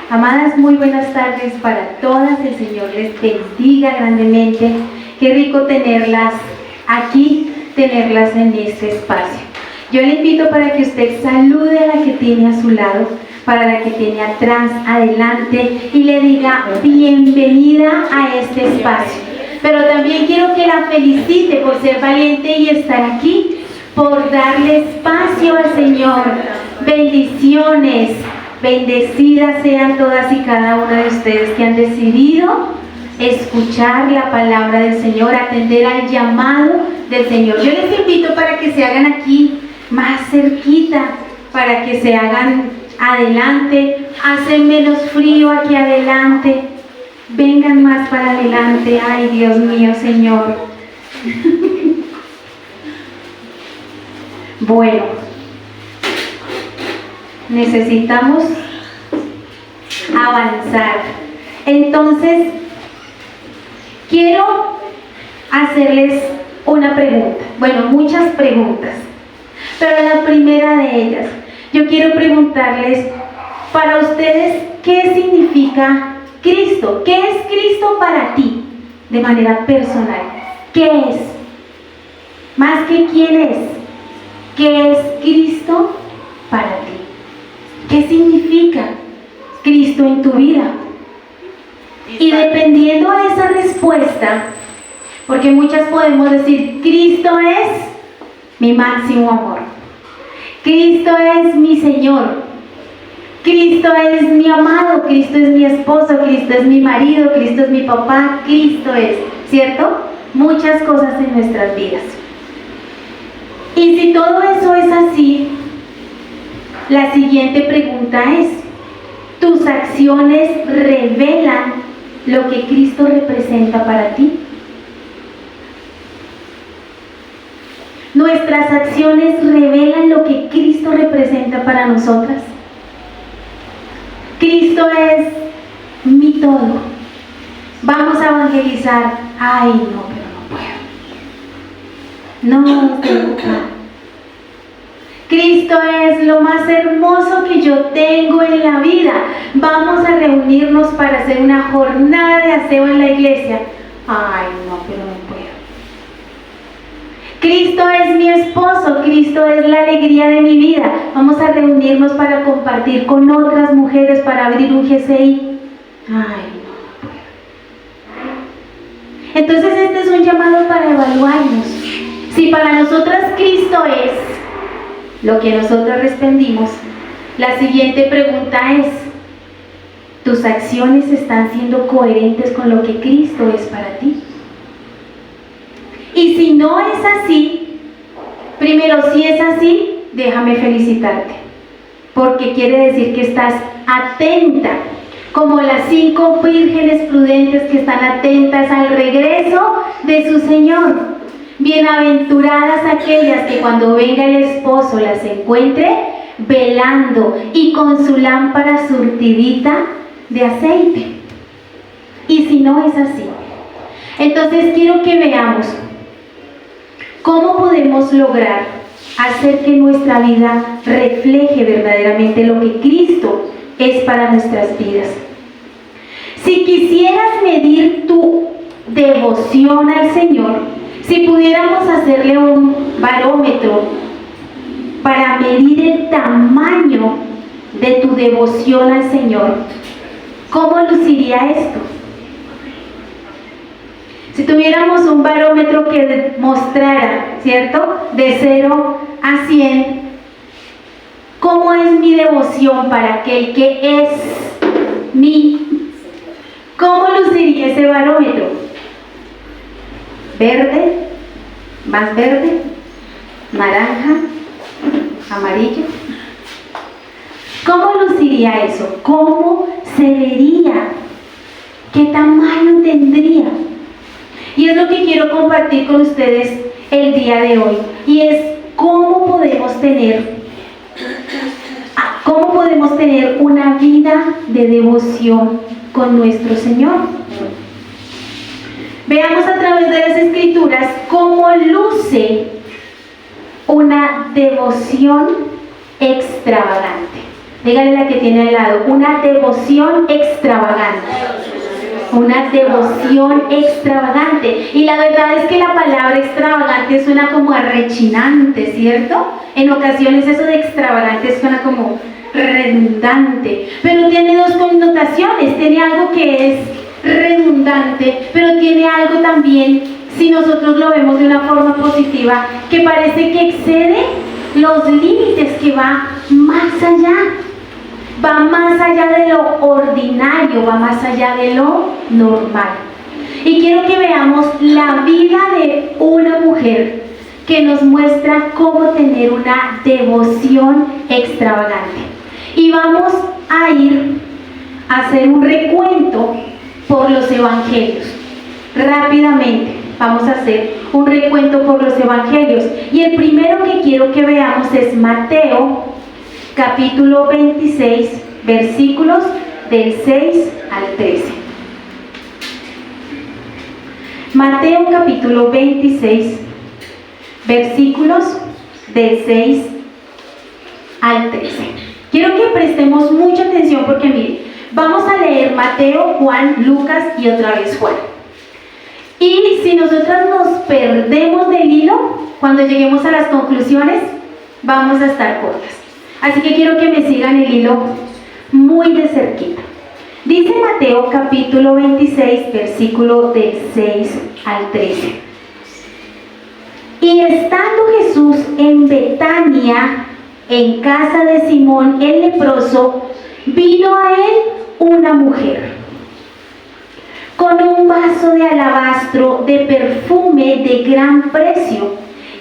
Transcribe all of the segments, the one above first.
Amadas, muy buenas tardes para todas. El Señor les bendiga grandemente. Qué rico tenerlas aquí, tenerlas en este espacio. Yo le invito para que usted salude a la que tiene a su lado, para la que tiene atrás, adelante, y le diga bienvenida a este espacio. Pero también quiero que la felicite por ser valiente y estar aquí, por darle espacio al Señor. Bendiciones. Bendecidas sean todas y cada una de ustedes que han decidido escuchar la palabra del Señor, atender al llamado del Señor. Yo les invito para que se hagan aquí más cerquita, para que se hagan adelante. Hace menos frío aquí adelante. Vengan más para adelante. Ay, Dios mío, Señor. Bueno, necesitamos avanzar. Entonces, quiero hacerles una pregunta. Bueno, muchas preguntas. Pero la primera de ellas, yo quiero preguntarles para ustedes, ¿qué significa Cristo? ¿Qué es Cristo para ti? De manera personal. ¿Qué es? Más que quién es. ¿Qué es Cristo para ti? ¿Qué significa Cristo en tu vida? Y dependiendo de esa respuesta, porque muchas podemos decir, Cristo es mi máximo amor. Cristo es mi Señor. Cristo es mi amado. Cristo es mi esposo. Cristo es mi marido. Cristo es mi papá. Cristo es, ¿cierto? Muchas cosas en nuestras vidas. Y si todo eso es así, la siguiente pregunta es, ¿tus acciones revelan lo que Cristo representa para ti? ¿Nuestras acciones revelan lo que Cristo representa para nosotras? Cristo es mi todo. Vamos a evangelizar. Ay, no, pero no puedo. No tengo plan. Cristo es lo más hermoso que yo tengo en la vida. Vamos a reunirnos para hacer una jornada de aseo en la iglesia. Ay, no, pero no puedo. Cristo es mi esposo. Cristo es la alegría de mi vida. Vamos a reunirnos para compartir con otras mujeres, para abrir un GCI. Ay, no puedo. Entonces este es un llamado para evaluarnos. Si para nosotras Cristo es lo que nosotros respondimos, la siguiente pregunta es, ¿tus acciones están siendo coherentes con lo que Cristo es para ti? Y si no es así, primero, si es así, déjame felicitarte, porque quiere decir que estás atenta, como las 5 vírgenes prudentes que están atentas al regreso de su Señor. Bienaventuradas aquellas que cuando venga el esposo las encuentre velando y con su lámpara surtidita de aceite. Y si no es así, entonces quiero que veamos cómo podemos lograr hacer que nuestra vida refleje verdaderamente lo que Cristo es para nuestras vidas. Si quisieras medir tu devoción al Señor, si pudiéramos hacerle un barómetro para medir el tamaño de tu devoción al Señor, ¿cómo luciría esto? Si tuviéramos un barómetro que mostrara, ¿cierto? De 0 a 100, ¿cómo es mi devoción para aquel que es mí? ¿Cómo luciría ese barómetro? Verde, más verde, naranja, amarillo. ¿Cómo luciría eso? ¿Cómo se vería? ¿Qué tamaño tendría? Y es lo que quiero compartir con ustedes el día de hoy. Y es cómo podemos tener una vida de devoción con nuestro Señor. Veamos a través de las Escrituras cómo luce una devoción extravagante. Dígale a la que tiene al lado, una devoción extravagante. Una devoción extravagante. Y la verdad es que la palabra extravagante suena como a rechinante, ¿cierto? En ocasiones eso de extravagante suena como redundante, pero tiene dos connotaciones. Tiene algo que es redundante, pero tiene algo también, si nosotros lo vemos de una forma positiva, que parece que excede los límites, que va más allá. Va más allá de lo ordinario, va más allá de lo normal. Y quiero que veamos la vida de una mujer que nos muestra cómo tener una devoción extravagante. Y vamos a ir a hacer un recuento por los evangelios. Rápidamente, vamos a hacer un recuento por los evangelios. Y el primero que quiero que veamos es Mateo, capítulo 26, versículos del 6 al 13. Mateo capítulo 26, versículos del 6 al 13. Quiero que prestemos mucha atención porque miren, vamos a leer Mateo, Juan, Lucas y otra vez Juan. Y si nosotras nos perdemos del hilo, cuando lleguemos a las conclusiones, vamos a estar cortas. Así que quiero que me sigan el hilo muy de cerquita. Dice Mateo capítulo 26, versículo del 6 al 13. Y estando Jesús en Betania, en casa de Simón el leproso, vino a él una mujer con un vaso de alabastro de perfume de gran precio,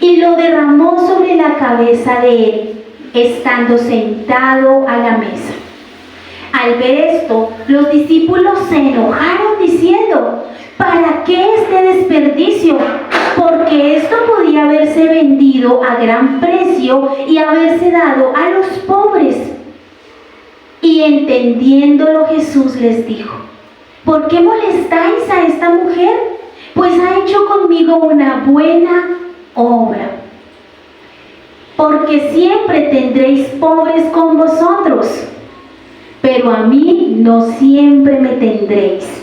y lo derramó sobre la cabeza de él, estando sentado a la mesa. Al ver esto, los discípulos se enojaron diciendo: ¿para qué este desperdicio? Porque esto podía haberse vendido a gran precio y haberse dado a los pobres. Y entendiéndolo, Jesús les dijo: ¿por qué molestáis a esta mujer? Pues ha hecho conmigo una buena obra. Porque siempre tendréis pobres con vosotros, pero a mí no siempre me tendréis.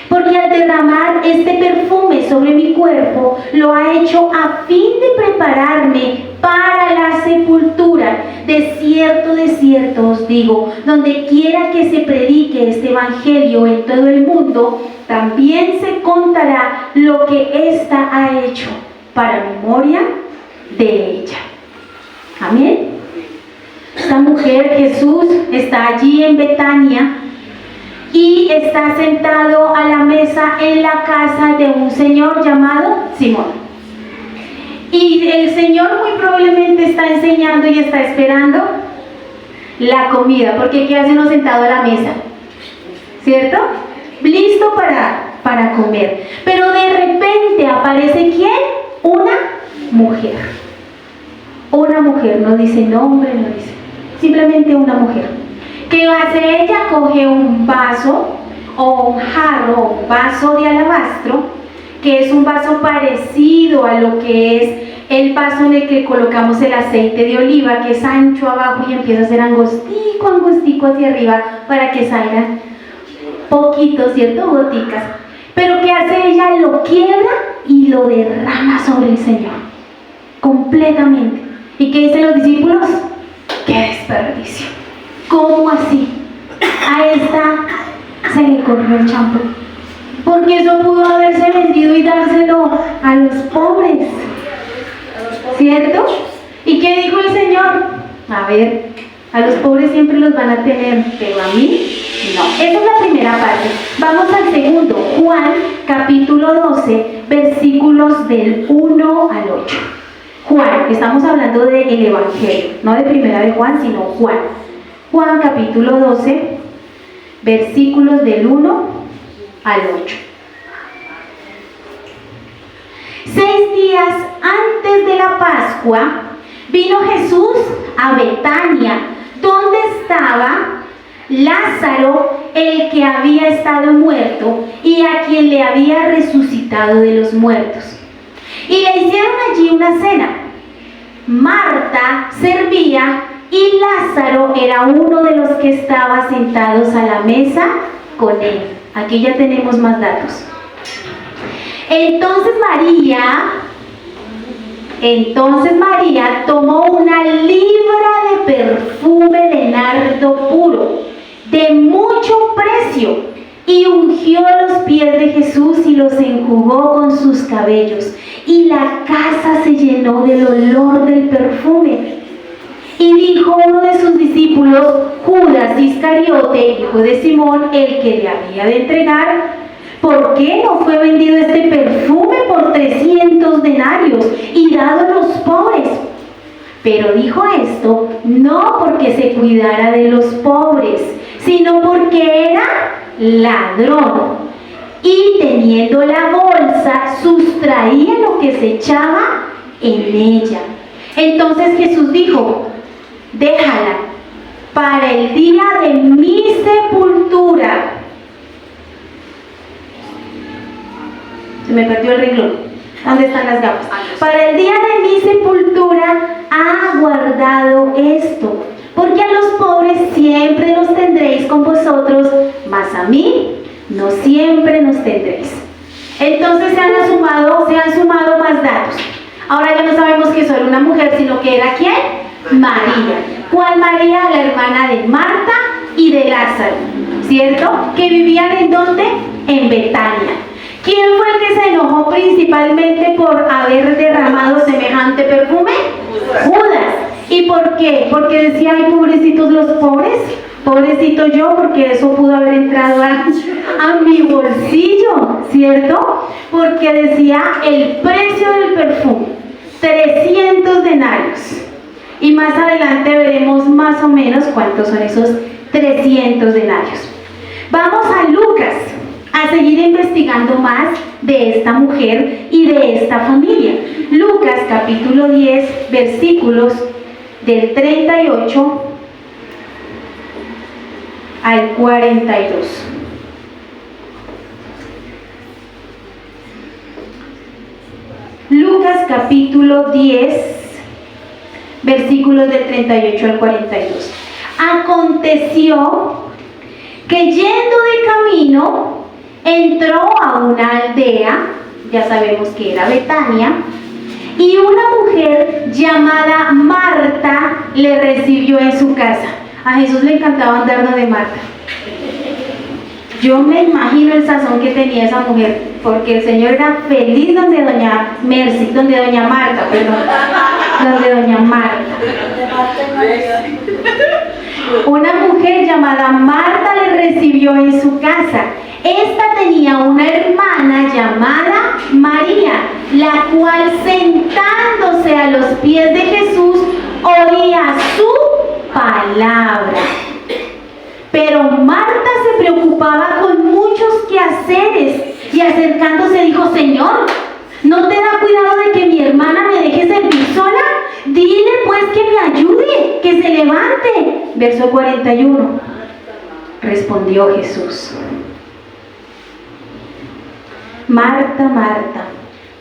Porque al derramar este perfume sobre mi cuerpo, lo ha hecho a fin de prepararme para la sepultura. De cierto os digo, donde quiera que se predique este evangelio en todo el mundo, también se contará lo que ésta ha hecho para memoria de ella. Amén. Esta mujer, Jesús, está allí en Betania y está sentado a la mesa en la casa de un señor llamado Simón. Y el Señor muy probablemente está enseñando y está esperando la comida, porque ¿qué hace uno sentado a la mesa? ¿Cierto? Listo para comer. Pero de repente aparece ¿quién? Una mujer. Una mujer, no dice nombre, no dice, simplemente una mujer. ¿Qué hace ella? Coge un vaso o un jarro, un vaso de alabastro, que es un vaso parecido a lo que es el vaso en el que colocamos el aceite de oliva, que es ancho abajo y empieza a ser angostico hacia arriba para que salgan poquitos, ¿cierto? Goticas. Pero ¿qué hace ella? Lo quiebra y lo derrama sobre el Señor, completamente. ¿Y qué dicen los discípulos? ¡Qué desperdicio! ¿Cómo así? A esta se le corrió el champú. Porque eso pudo haberse vendido y dárselo a los pobres, ¿cierto? ¿Y qué dijo el Señor? A ver, a los pobres siempre los van a tener, pero a mí no. Esa es la primera parte. Vamos al segundo. Juan, capítulo 12, versículos del 1 al 8. Juan, estamos hablando del Evangelio, no de primera de Juan, sino Juan. Juan, capítulo 12, versículos del 1 al 8. 6 días antes de la Pascua, vino Jesús a Betania, donde estaba Lázaro, el que había estado muerto y a quien le había resucitado de los muertos. Y le hicieron allí una cena. Marta servía y Lázaro era uno de los que estaba sentados a la mesa con él. Aquí ya tenemos más datos. Entonces María tomó una libra de perfume de nardo puro, de mucho precio, y ungió los pies de Jesús y los enjugó con sus cabellos. Y la casa se llenó del olor del perfume. Y dijo uno de sus discípulos, Judas Iscariote, hijo de Simón, el que le había de entregar, ¿por qué no fue vendido este perfume por 300 denarios y dado a los pobres? Pero dijo esto no porque se cuidara de los pobres, sino porque era ladrón. Y teniendo la bolsa, sustraía lo que se echaba en ella. Entonces Jesús dijo, déjala para el día de mi sepultura. Se me perdió el renglón. ¿Dónde están las gafas? Para el día de mi sepultura ha guardado esto, porque a los pobres siempre los tendréis con vosotros, mas a mí no siempre nos tendréis. Entonces se han sumado más datos. Ahora ya no sabemos que solo una mujer, sino que era ¿quién? María. ¿Cuál María? La hermana de Marta y de Lázaro, ¿cierto? Que vivían ¿en dónde? En Betania. ¿Quién fue el que se enojó principalmente por haber derramado semejante perfume? Judas. ¿Y por qué? Porque decía, ay, pobrecitos los pobres, pobrecito yo, porque eso pudo haber entrado a mi bolsillo, ¿cierto? Porque decía el precio del perfume, 300 denarios. Y más adelante veremos más o menos cuántos son esos 300 denarios. Vamos a Lucas a seguir investigando más de esta mujer y de esta familia. Lucas capítulo 10, versículos del 38 al 42. Lucas capítulo 10, versículos del 38 al 42. Aconteció que yendo de camino entró a una aldea, ya sabemos que era Betania, y una mujer llamada Marta le recibió en su casa. A Jesús le encantaba andarnos de Marta. Yo me imagino el sazón que tenía esa mujer, porque el Señor era feliz donde doña Marta. Una mujer llamada Marta le recibió en su casa. Esta tenía una hermana llamada María, la cual sentándose a los pies de Jesús oía su palabra. Pero Marta se preocupaba con muchos quehaceres y acercándose dijo, Señor, ¿no te da cuidado de que mi hermana me deje servir sola? Dile pues que me ayude, que se levante. Verso 41. Respondió Jesús, Marta, Marta,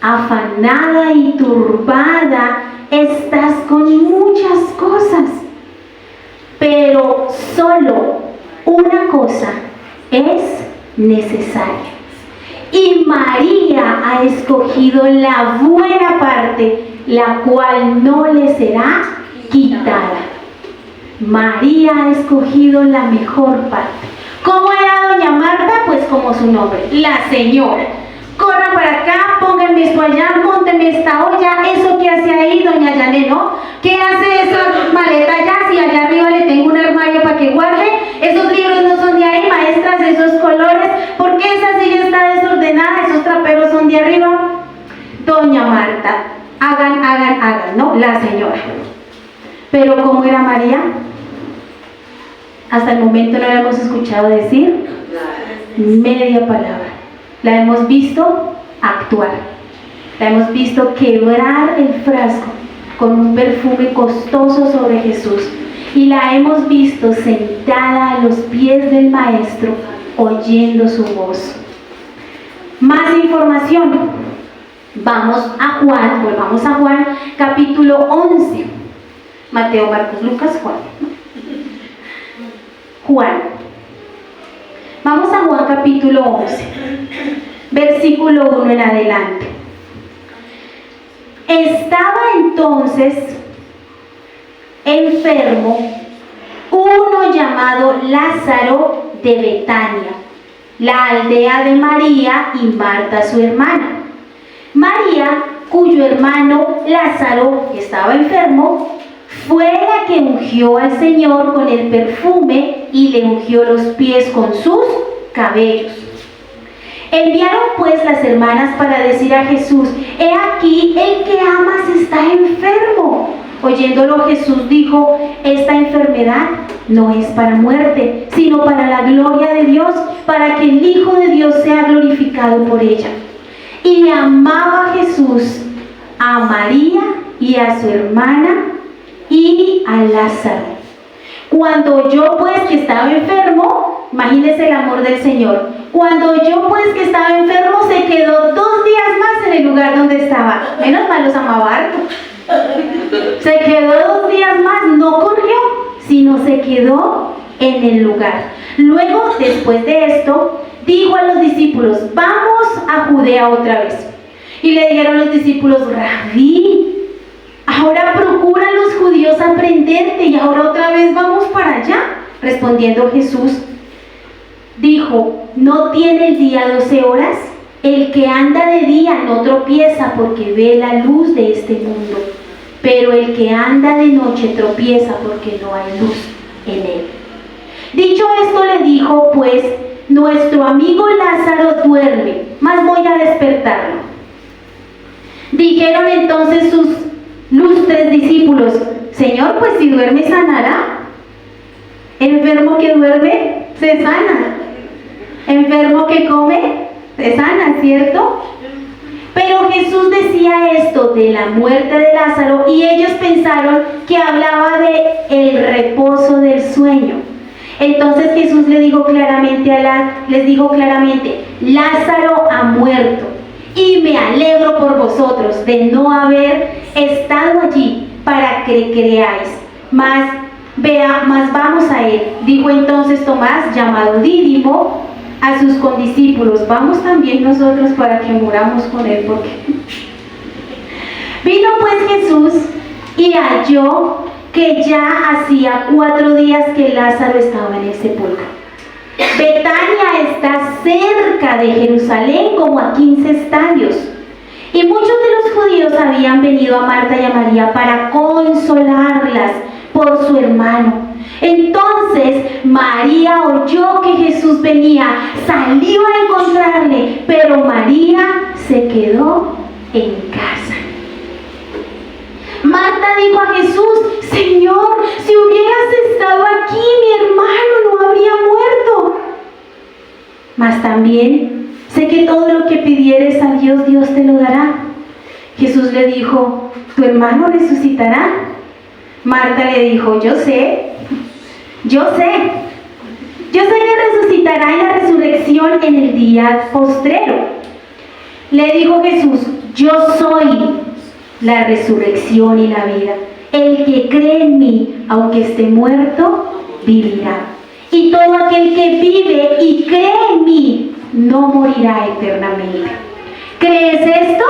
afanada y turbada estás con muchas cosas, pero solo una cosa es necesaria. Y María ha escogido la buena parte, la cual no le será quitada. María ha escogido la mejor parte. ¿Cómo era doña Marta? Pues como su nombre, la señora. Corra para acá, pónganme esto allá, móntenme esta olla. ¿Eso qué hace ahí, doña Yané, no? ¿Qué hace esa maleta allá? Si allá arriba le tengo un armario para que guarde. Esos libros no son de ahí, maestras, esos colores. ¿Por qué esa silla está desordenada? Esos traperos son de arriba. Doña Marta, hagan, ¿no? La señora. Pero ¿cómo era María? Hasta el momento no la hemos escuchado decir media palabra. La hemos visto actuar. La hemos visto quebrar el frasco con un perfume costoso sobre Jesús. Y la hemos visto sentada a los pies del Maestro, oyendo su voz. Más información. Volvamos a Juan, capítulo 11. Mateo, Marcos, Lucas, Juan. Juan. Vamos a Juan capítulo 11, versículo 1 en adelante. Estaba entonces enfermo uno llamado Lázaro de Betania, la aldea de María y Marta su hermana. María, cuyo hermano Lázaro estaba enfermo, fue la que ungió al Señor con el perfume y le ungió los pies con sus cabellos. Enviaron pues las hermanas para decir a Jesús: he aquí, el que amas está enfermo. Oyéndolo Jesús dijo: esta enfermedad no es para muerte, sino para la gloria de Dios, para que el Hijo de Dios sea glorificado por ella. Y amaba Jesús a María y a su hermana y a Lázaro. Cuando oyó pues que estaba enfermo, imagínense el amor del Señor. Cuando oyó pues que estaba enfermo, se quedó 2 días más en el lugar donde estaba. Menos mal los amaba harto. Se quedó 2 días más, no corrió, sino se quedó en el lugar. Luego, después de esto, dijo a los discípulos: vamos a Judea otra vez. Y le dijeron los discípulos: Rabí, ahora procuran los judíos aprenderte y ahora otra vez vamos para allá. Respondiendo Jesús, dijo: ¿no tiene el día 12 horas? El que anda de día no tropieza porque ve la luz de este mundo, pero el que anda de noche tropieza porque no hay luz en él. Dicho esto, le dijo: pues nuestro amigo Lázaro duerme, mas voy a despertarlo. Dijeron entonces sus lustres discípulos: Señor, pues si duerme sanará. Enfermo que duerme se sana, enfermo que come se sana, ¿cierto? Pero Jesús decía esto de la muerte de Lázaro y ellos pensaron que hablaba de el reposo del sueño. Entonces Jesús les dijo claramente, Lázaro ha muerto, y me alegro por vosotros de no haber estado allí para que creáis. Mas vamos a él. Dijo entonces Tomás, llamado Dídimo, a sus condiscípulos: vamos también nosotros para que muramos con él, porque vino pues Jesús y halló que ya hacía 4 días que Lázaro estaba en el sepulcro. Betania está cerca de Jerusalén, como a 15 estadios. Y muchos de los judíos habían venido a Marta y a María para consolarlas por su hermano. Entonces María oyó que Jesús venía, salió a encontrarle, pero María se quedó en casa. Marta dijo a Jesús: Señor, si hubieras estado aquí, mi hermano no habría muerto. Mas también sé que todo lo que pidieres a Dios, Dios te lo dará. Jesús le dijo: ¿tu hermano resucitará? Marta le dijo: yo sé que resucitará en la resurrección en el día postrero. Le dijo Jesús: yo soy la resurrección y la vida. El que cree en mí, aunque esté muerto, vivirá. Y todo aquel que vive y cree en mí, no morirá eternamente. ¿Crees esto?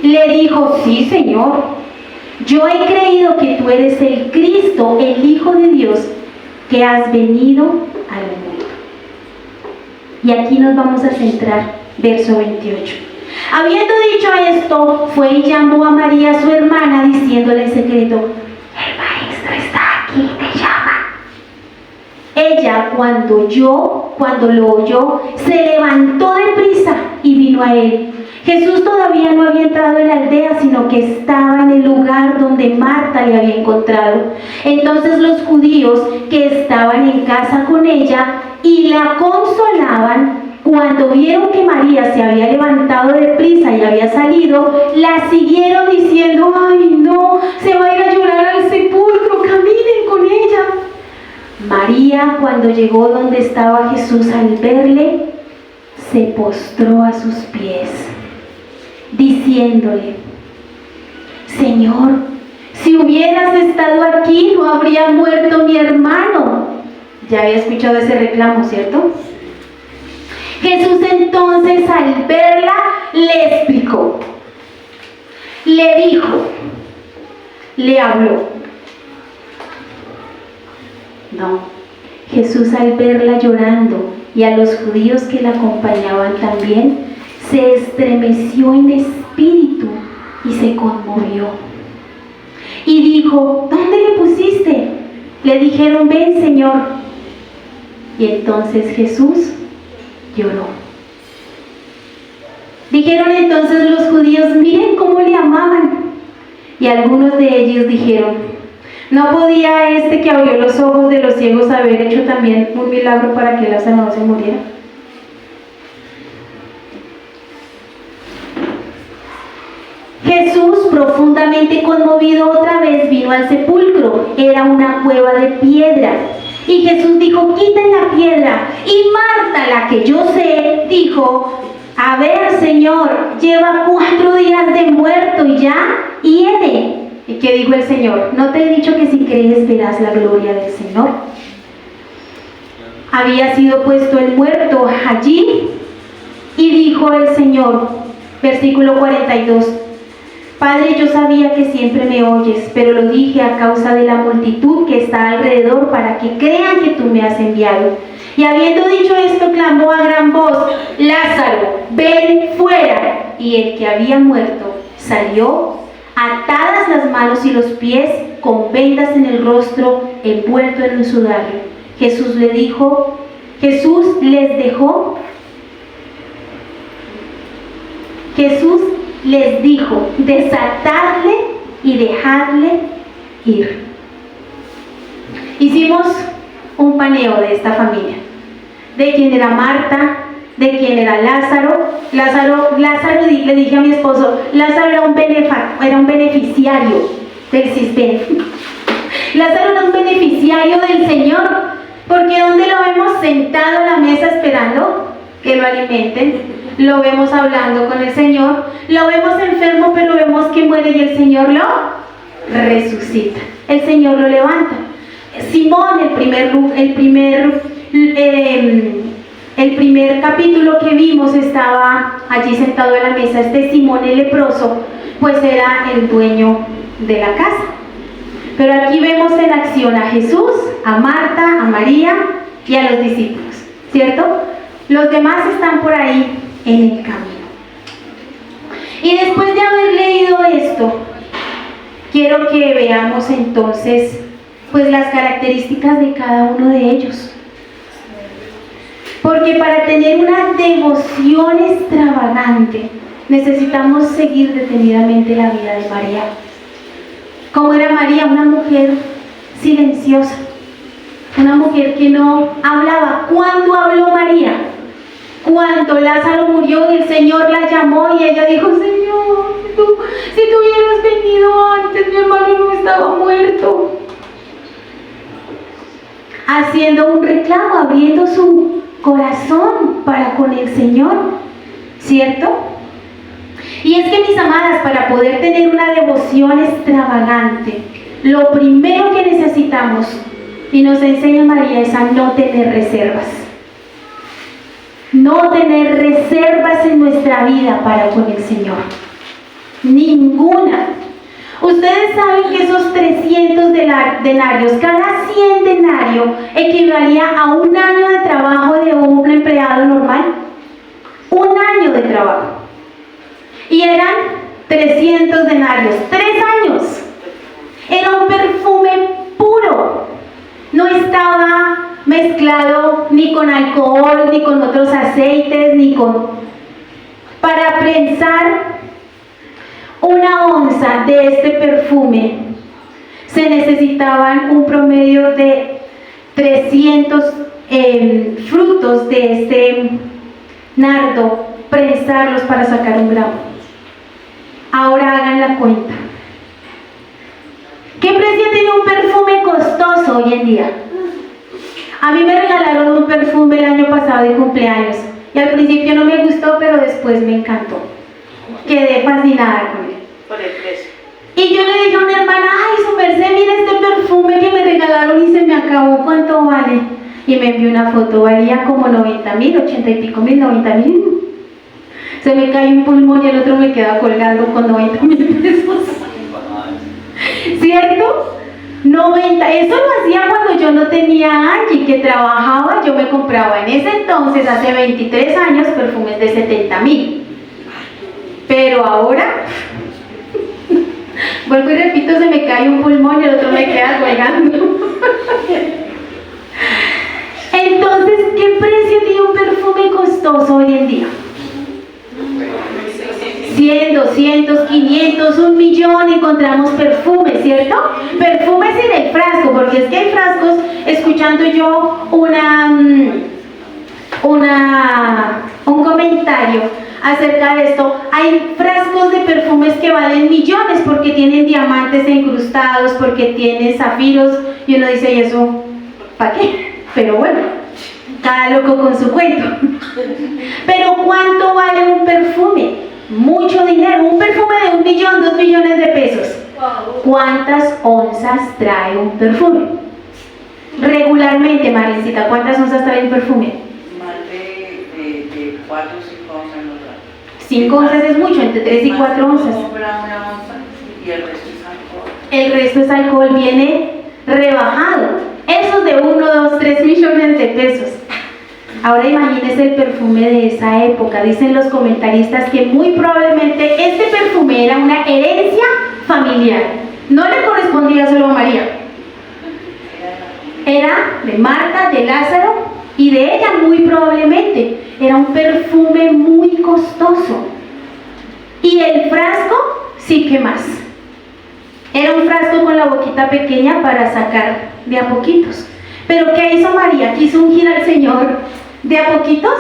Le dijo: sí, Señor. Yo he creído que tú eres el Cristo, el Hijo de Dios, que has venido al mundo. Y aquí nos vamos a centrar, verso 28. Habiendo dicho esto, fue y llamó a María, su hermana, diciéndole en secreto: el maestro está aquí, te llama. Ella, cuando lo oyó, se levantó deprisa y vino a él. Jesús todavía no había entrado en la aldea, sino que estaba en el lugar donde Marta le había encontrado. Entonces los judíos que estaban en casa con ella y la consolaban, cuando vieron que María se había levantado deprisa y había salido, la siguieron diciendo: ay no, se va a ir a llorar al sepulcro, caminen con ella. María, cuando llegó donde estaba Jesús, al verle, se postró a sus pies, diciéndole: Señor, si si hubieras estado aquí no habría muerto mi hermano. Ya había escuchado ese reclamo, ¿cierto? Jesús entonces al verla le explicó, le dijo, le habló. No, Jesús al verla llorando y a los judíos que la acompañaban también, se estremeció en espíritu y se conmovió. Y dijo, ¿dónde le pusiste? Le dijeron, ven, Señor. Y entonces Jesús lloró. Dijeron entonces los judíos, miren cómo le amaban. Y algunos de ellos dijeron, ¿no podía este que abrió los ojos de los ciegos haber hecho también un milagro para que Lázaro no se muriera? Jesús, profundamente conmovido, otra vez vino al sepulcro. Era una cueva de piedra. Y Jesús dijo, quiten la piedra. Y Marta, la que yo sé, dijo, a ver, Señor, lleva 4 días de muerto y ya hiede. ¿Y qué dijo el Señor? ¿No te he dicho que si crees verás la gloria del Señor? Había sido puesto el muerto allí y dijo el Señor, versículo 42, Padre, yo sabía que siempre me oyes, pero lo dije a causa de la multitud que está alrededor para que crean que tú me has enviado. Y habiendo dicho esto, clamó a gran voz, Lázaro, ven fuera. Y el que había muerto salió, atadas las manos y los pies, con vendas en el rostro, envuelto en un sudario. Jesús les dijo, desatadle y dejadle ir. Hicimos un paneo de esta familia, de quién era Marta, de quién era Lázaro. Lázaro, le dije a mi esposo, Lázaro era un beneficiario del sistema. Lázaro era un beneficiario del Señor, porque ¿dónde lo vemos? Sentado a la mesa esperando que lo alimenten. Lo vemos hablando con el Señor, lo vemos enfermo, pero vemos que muere y el Señor lo resucita, el Señor lo levanta. Simón, el primer capítulo que vimos, estaba allí sentado a la mesa. Este Simón el leproso, pues era el dueño de la casa. Pero aquí vemos en acción a Jesús, a Marta, a María y a los discípulos, ¿cierto? Los demás están por ahí en el camino. Y después de haber leído esto, quiero que veamos entonces pues las características de cada uno de ellos. Porque para tener una devoción extravagante necesitamos seguir detenidamente la vida de María. ¿Cómo era María? Una mujer silenciosa, una mujer que no hablaba. ¿Cuándo habló María? Cuando Lázaro murió y el Señor la llamó y ella dijo, Señor, si tú hubieras venido antes, mi hermano no estaba muerto. Haciendo un reclamo, abriendo su corazón para con el Señor, ¿cierto? Y es que, mis amadas, para poder tener una devoción extravagante, lo primero que necesitamos, y nos enseña María, es a no tener reservas. No tener reservas en nuestra vida para con el Señor. Ninguna. Ustedes saben que esos 300 denarios, cada 100 denarios equivalía a un año de trabajo de un empleado normal. Un año de trabajo. Y eran 300 denarios, 3 años. Era un perfume puro. No estaba mezclado ni con alcohol, ni con otros aceites, Para prensar una onza de este perfume se necesitaban un promedio de 300 frutos de este nardo, prensarlos para sacar 1 gramo. Ahora hagan la cuenta. ¿Qué precio tiene un perfume costoso hoy en día? A mí me regalaron un perfume el año pasado de cumpleaños y al principio no me gustó, pero después me encantó. Quedé fascinada con él. Por el precio. Y yo le dije a una hermana, ay, su merced, mire este perfume que me regalaron y se me acabó, ¿cuánto vale? Y me envió una foto, valía como 90.000, 80 y pico mil, 90.000. Se me cae un pulmón y el otro me queda colgando con 90.000 pesos. ¿Cierto? 90, eso lo hacía cuando yo no tenía a Angie, que trabajaba, yo me compraba en ese entonces, hace 23 años, perfumes de 70.000. Pero ahora, vuelvo y repito, se me cae un pulmón y el otro me queda colgando. Entonces, ¿qué precio tiene un perfume costoso hoy en día? 100, 200, 500, 1.000.000 encontramos perfumes, ¿cierto? Perfumes en el frasco, porque es que hay frascos, escuchando yo un comentario acerca de esto, hay frascos de perfumes que valen millones porque tienen diamantes incrustados, porque tienen zafiros, y uno dice, ¿y eso para qué? Pero bueno, cada loco con su cuento. Pero ¿cuánto vale un perfume? Mucho dinero. Un perfume de 1 millón, 2 millones de pesos. ¿Cuántas onzas trae un perfume? Regularmente, Marlencita, ¿cuántas onzas trae un perfume? Más de 4 o 5 onzas no trae. 5 onzas es mucho, entre 3 y 4 onzas. Compra una onza y el resto es alcohol. El resto es alcohol, viene rebajado. Esos de 1, 2, 3 millones de pesos. Ahora imagínese el perfume de esa época. Dicen los comentaristas que muy probablemente este perfume era una herencia familiar. No le correspondía solo a María. Era de Marta, de Lázaro y de ella muy probablemente. Era un perfume muy costoso. Y el frasco, sí que más. Era un frasco con la boquita pequeña para sacar de a poquitos. ¿Pero qué hizo María? ¿Quiso ungir al Señor de a poquitos?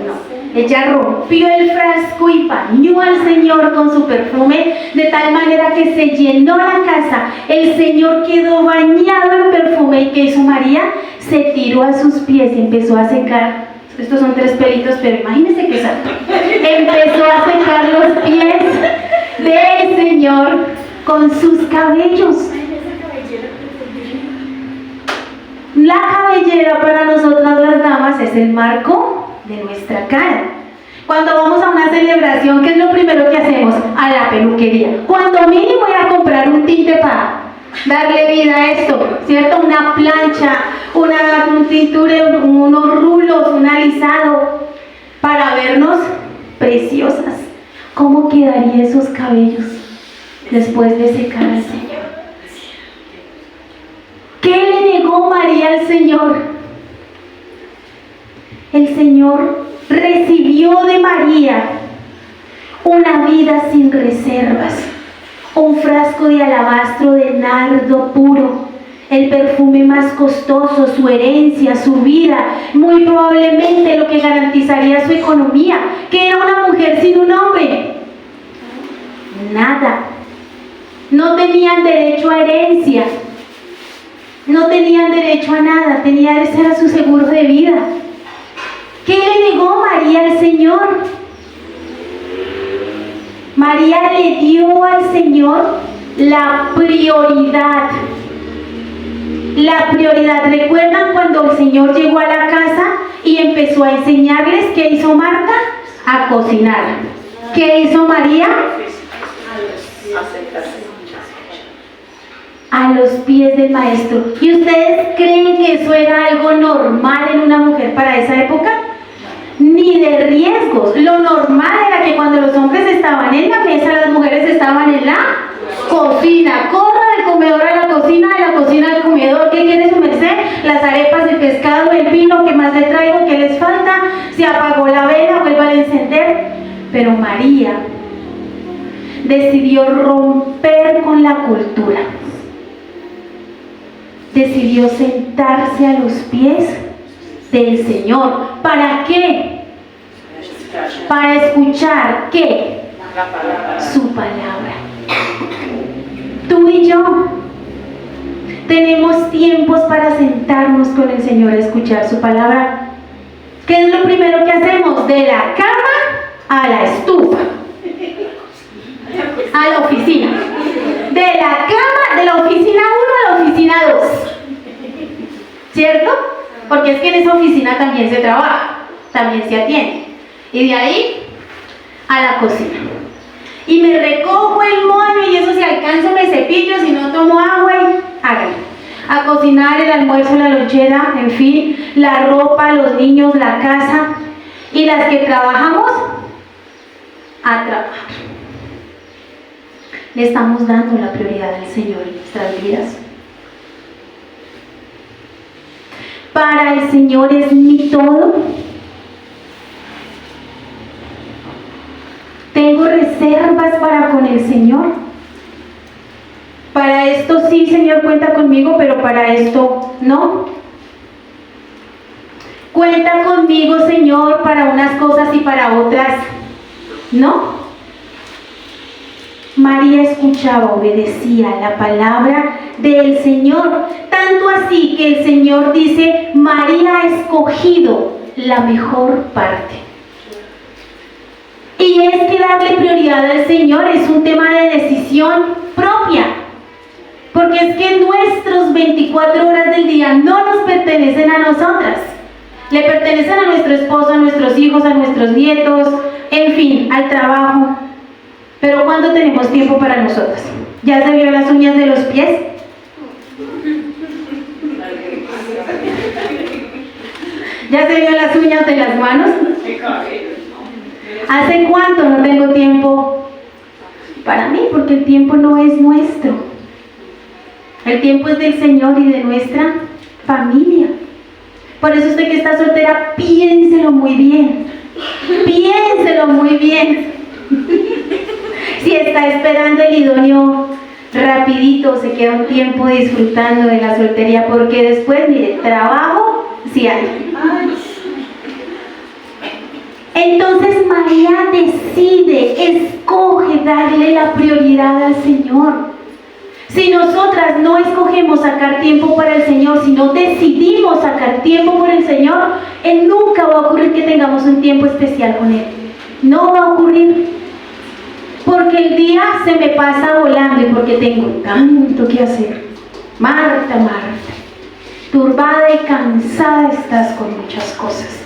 No. Ella rompió el frasco y bañó al Señor con su perfume de tal manera que se llenó la casa. El Señor quedó bañado en perfume. ¿Y qué hizo María? Se tiró a sus pies y empezó a secar. Estos son 3 pelitos, pero imagínense que salto. Empezó a secar los pies del Señor con sus cabellos. La cabellera para nosotras las damas es el marco de nuestra cara. Cuando vamos a una celebración, ¿qué es lo primero que hacemos? A la peluquería. Cuando mínimo voy a comprar un tinte para darle vida a esto, ¿cierto? Una plancha, un tinture, unos rulos, un alisado, para vernos preciosas. ¿Cómo quedarían esos cabellos después de secarse? ¿Qué le negó María al Señor? El Señor recibió de María una vida sin reservas, un frasco de alabastro de nardo puro, el perfume más costoso, su herencia, su vida, muy probablemente lo que garantizaría su economía. ¿Qué era una mujer sin un hombre? Nada. No tenían derecho a herencia. No tenían derecho a nada, ese era su seguro de vida. ¿Qué le negó María al Señor? María le dio al Señor la prioridad. La prioridad. ¿Recuerdan cuando el Señor llegó a la casa y empezó a enseñarles? ¿Qué hizo Marta? A cocinar. ¿Qué hizo María? A los pies del maestro. ¿Y ustedes creen que eso era algo normal en una mujer para esa época? Ni de riesgos. Lo normal era que cuando los hombres estaban en la mesa, las mujeres estaban en la cocina. Corra del comedor a la cocina, de la cocina al comedor. ¿Qué quiere su merced? Las arepas, el pescado, el vino, ¿qué más le traigo? ¿Qué les falta? Se apagó la vela, vuelvan a encender. Pero María decidió romper con la cultura. Decidió sentarse a los pies del Señor. ¿Para qué? Para escuchar ¿qué? Su palabra. Tú y yo tenemos tiempos para sentarnos con el Señor a escuchar su palabra. ¿Qué es lo primero que hacemos? De la cama a la estufa, a la oficina. De de la cama de la oficina 1 a la oficina 2. ¿Cierto? Porque es que en esa oficina también se trabaja, también se atiende. Y de ahí a la cocina. Y me recojo el moño y eso, si alcanzo me cepillo, si no tomo agua y háganlo. A cocinar, el almuerzo, la lonchera, en fin, la ropa, los niños, la casa. Y las que trabajamos, a trabajar. Le estamos dando la prioridad al Señor en nuestras vidas. Para el Señor es mi todo. Tengo reservas para con el Señor. Para esto sí, Señor, cuenta conmigo, pero para esto no. Cuenta conmigo, Señor, para unas cosas y para otras no. María escuchaba, obedecía la palabra del Señor, tanto así que el Señor dice: María ha escogido la mejor parte. Y es que darle prioridad al Señor es un tema de decisión propia, porque es que nuestros 24 horas del día no nos pertenecen a nosotras, le pertenecen a nuestro esposo, a nuestros hijos, a nuestros nietos, en fin, al trabajo. Pero ¿cuándo tenemos tiempo para nosotros? ¿Ya se vio las uñas de los pies? ¿Ya se vio las uñas de las manos? ¿Hace cuánto no tengo tiempo para mí? Porque el tiempo no es nuestro. El tiempo es del Señor y de nuestra familia. Por eso usted que está soltera, piénselo muy bien. Piénselo muy bien. Si está esperando el idóneo rapidito, se queda un tiempo disfrutando de la soltería, porque después, mire, trabajo sí hay. Entonces María decide, escoge darle la prioridad al Señor. Si nosotras no escogemos sacar tiempo para el Señor, si no decidimos sacar tiempo por el Señor, Él nunca va a ocurrir que tengamos un tiempo especial con Él. No va a ocurrir. Porque el día se me pasa volando y porque tengo tanto que hacer. Marta, turbada y cansada estás con muchas cosas.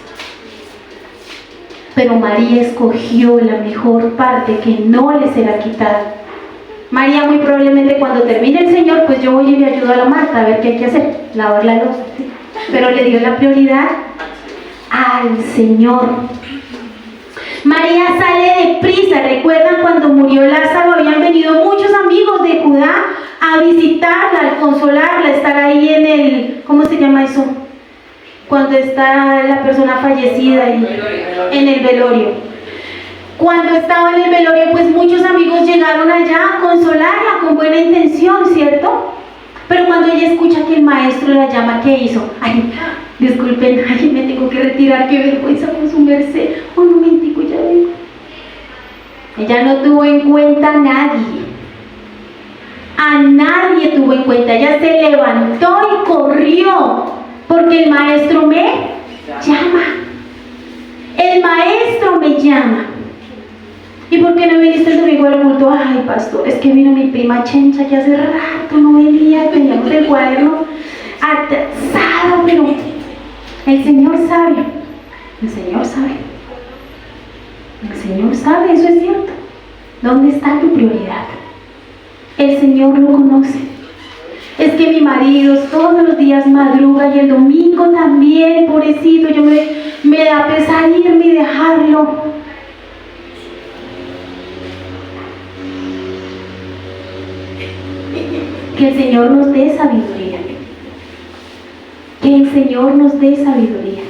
Pero María escogió la mejor parte que no le será quitada. María muy probablemente cuando termine el Señor, pues yo voy y le ayudo a la Marta a ver qué hay que hacer, lavar la loza. Pero le dio la prioridad al Señor. María sale deprisa. ¿Recuerdan cuando murió Lázaro? Habían venido muchos amigos de Judá a visitarla, a consolarla, a estar ahí en el, ¿cómo se llama eso? Cuando está la persona fallecida en el velorio. Cuando estaba en el velorio, pues muchos amigos llegaron allá a consolarla con buena intención, ¿cierto? Pero cuando ella escucha que el maestro la llama, ¿qué hizo? Ay, disculpen, ay, me tengo que retirar, qué vergüenza con su merced. Un momentico, ya vengo. Ella no tuvo en cuenta a nadie. A nadie tuvo en cuenta. Ella se levantó y corrió, porque el maestro me llama. El maestro me llama. ¿Y por qué no viniste el domingo al culto? Ay, pastor, es que vino mi prima Chencha, que hace rato no venía, teníamos el cuaderno atrasado, pero el Señor sabe. El Señor sabe. El Señor sabe, eso es cierto. ¿Dónde está tu prioridad? El Señor lo conoce. Es que mi marido todos los días madruga y el domingo también, pobrecito, me da pesar irme y dejarlo. Que el Señor nos dé sabiduría. Que el Señor nos dé sabiduría.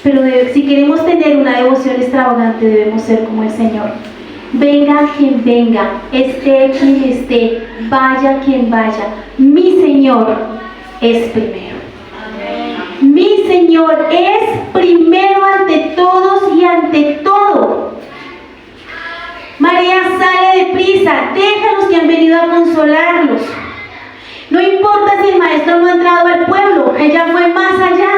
Pero si queremos tener una devoción extravagante, debemos ser como el Señor. Venga quien venga, esté quien esté, vaya quien vaya. Mi Señor es primero. Mi Señor es primero ante todos y ante todo. María sale deprisa, déjalos que han venido a consolarlos. No importa si el maestro no ha entrado al pueblo, ella fue más allá.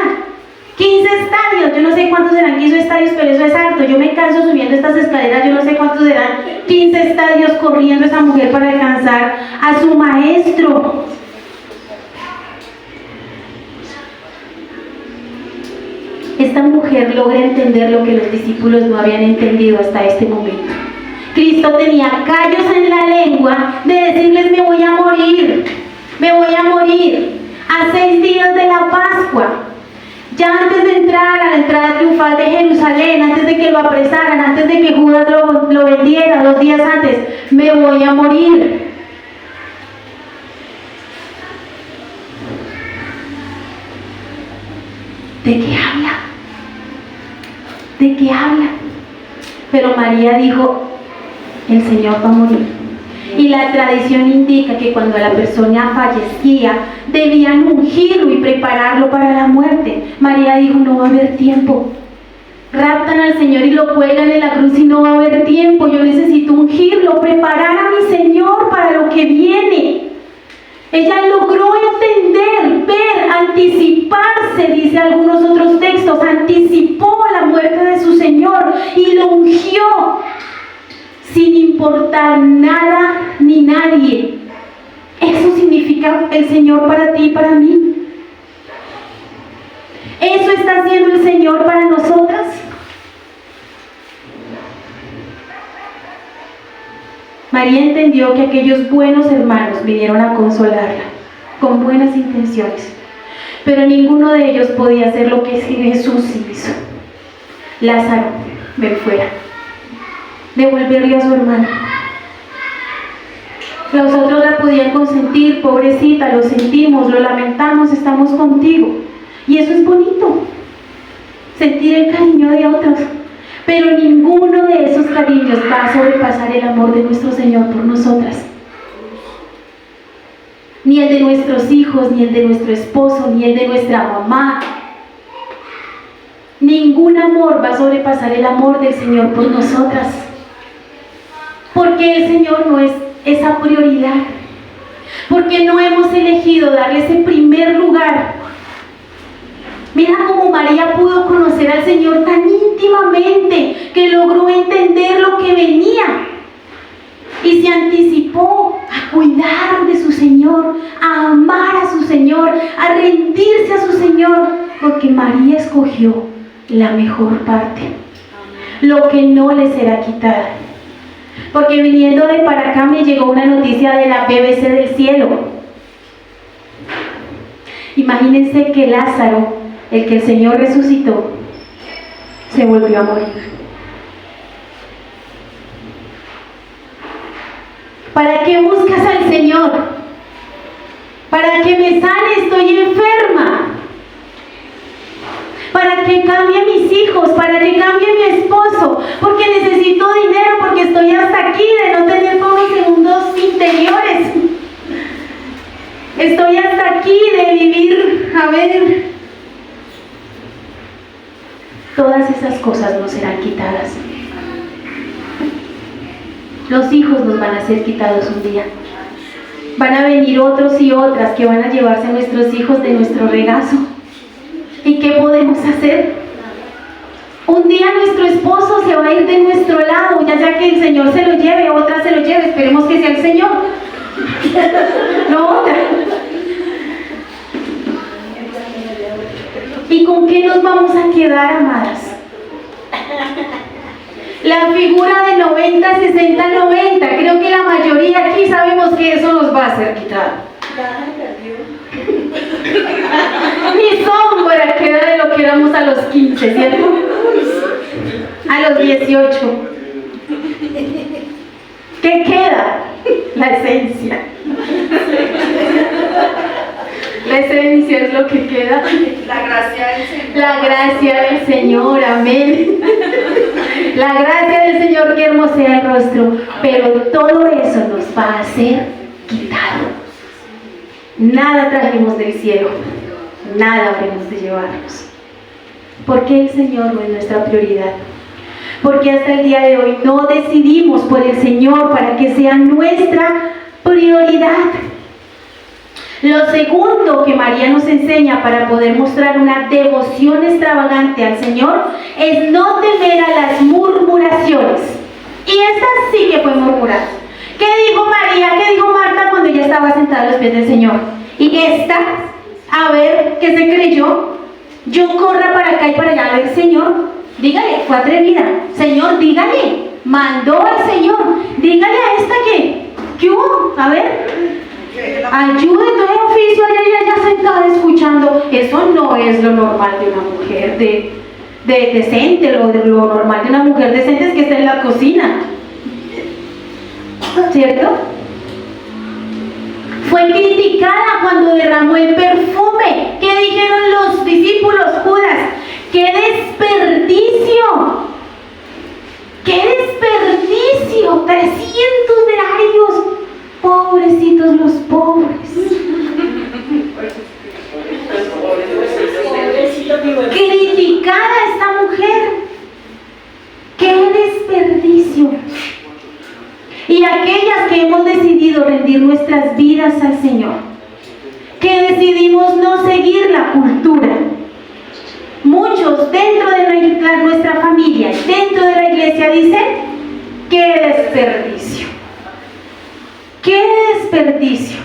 15 estadios, yo no sé cuántos serán 15 estadios, pero eso es harto. Yo me canso subiendo estas escaleras, yo no sé cuántos serán 15 estadios corriendo esa mujer para alcanzar a su maestro. Esta mujer logra entender lo que los discípulos no habían entendido hasta este momento. Cristo tenía callos en la lengua de decirles: me voy a morir, me voy a morir. A 6 días de la Pascua, ya antes de entrar a la entrada triunfal de Jerusalén, antes de que lo apresaran, antes de que Judas lo vendiera, 2 días antes, me voy a morir. ¿De qué habla? ¿De qué habla? Pero María dijo: el Señor va a morir. Y la tradición indica que cuando la persona fallecía, debían ungirlo y prepararlo para la muerte. María dijo: no va a haber tiempo. Raptan al Señor y lo cuelgan en la cruz y no va a haber tiempo. Yo necesito ungirlo, preparar a mi Señor para lo que viene. Ella logró entender, ver, anticiparse, dice algunos otros textos, anticipó la muerte de su Señor y lo ungió sin importar nada ni nadie. Eso significa el Señor para ti y para mí. Eso está haciendo el Señor para nosotras. María entendió que aquellos buenos hermanos vinieron a consolarla con buenas intenciones, pero ninguno de ellos podía hacer lo que Jesús hizo. Lázaro, ven fuera. Devolverle a su hermana. Los otros la podían consentir: pobrecita, lo sentimos, lo lamentamos, estamos contigo. Y eso es bonito, sentir el cariño de otros. Pero ninguno de esos cariños va a sobrepasar el amor de nuestro Señor por nosotras. Ni el de nuestros hijos, ni el de nuestro esposo, ni el de nuestra mamá. Ningún amor va a sobrepasar el amor del Señor por nosotras. Porque el Señor no es esa prioridad. Porque no hemos elegido darle ese primer lugar. Mira cómo María pudo conocer al Señor tan íntimamente, que logró entender lo que venía y se anticipó a cuidar de su Señor, a amar a su Señor, a rendirse a su Señor, porque María escogió la mejor parte, lo que no le será quitada. Porque viniendo de para acá me llegó una noticia de la BBC del cielo. Imagínense que Lázaro, el que el Señor resucitó, se volvió a morir. ¿Para qué buscas al Señor? Para que me sane, estoy enferma. Para que cambie mis hijos, para que cambie mi esposo, porque necesito dinero, porque estoy hasta aquí de no tener como segundos interiores. Estoy hasta aquí de vivir, a ver. Todas esas cosas nos serán quitadas. Los hijos nos van a ser quitados un día. Van a venir otros y otras que van a llevarse a nuestros hijos de nuestro regazo. ¿Y qué podemos hacer? Un día nuestro esposo se va a ir de nuestro lado, ya sea que el Señor se lo lleve, otra se lo lleve, esperemos que sea el Señor. No otra. ¿Y con qué nos vamos a quedar, amadas? La figura de 90, 60, 90. Creo que la mayoría aquí sabemos que eso nos va a ser quitado. Ni sombra queda de lo que éramos a los 15, ¿cierto? A los 18. ¿Qué queda? La esencia. La esencia es lo que queda. La gracia del Señor. La gracia del Señor, amén. La gracia del Señor que hermosea el rostro. Pero todo eso nos va a ser quitado. Nada trajimos del cielo, nada habremos de llevarnos. Porque el Señor no es nuestra prioridad. Porque hasta el día de hoy no decidimos por el Señor para que sea nuestra prioridad. Lo segundo que María nos enseña para poder mostrar una devoción extravagante al Señor es no temer a las murmuraciones. Y esta sí que fue murmurar. ¿Qué dijo María? ¿Qué dijo Marta cuando ella estaba sentada a los pies del Señor? Y esta, a ver, ¿qué se creyó? Yo corra para acá y para allá. A ver, Señor, dígale, fue atrevida. Señor, dígale, mandó al Señor. Dígale a esta ¿qué hubo? A ver. Ayude, no es oficio, ella sentada escuchando. Eso no es lo normal de una mujer decente. Lo normal de una mujer decente es que esté en la cocina, ¿cierto? Fue criticada cuando derramó el perfume. ¿Qué dijeron los discípulos? Judas, ¡qué desperdicio! ¡Qué desperdicio! 300 denarios. Pobrecitos los pobres. Criticada esta mujer. ¡Qué desperdicio! Y aquellas que hemos decidido rendir nuestras vidas al Señor, que decidimos no seguir la cultura. Muchos dentro de nuestra familia, dentro de la iglesia dicen, ¡qué desperdicio! ¡Qué desperdicio!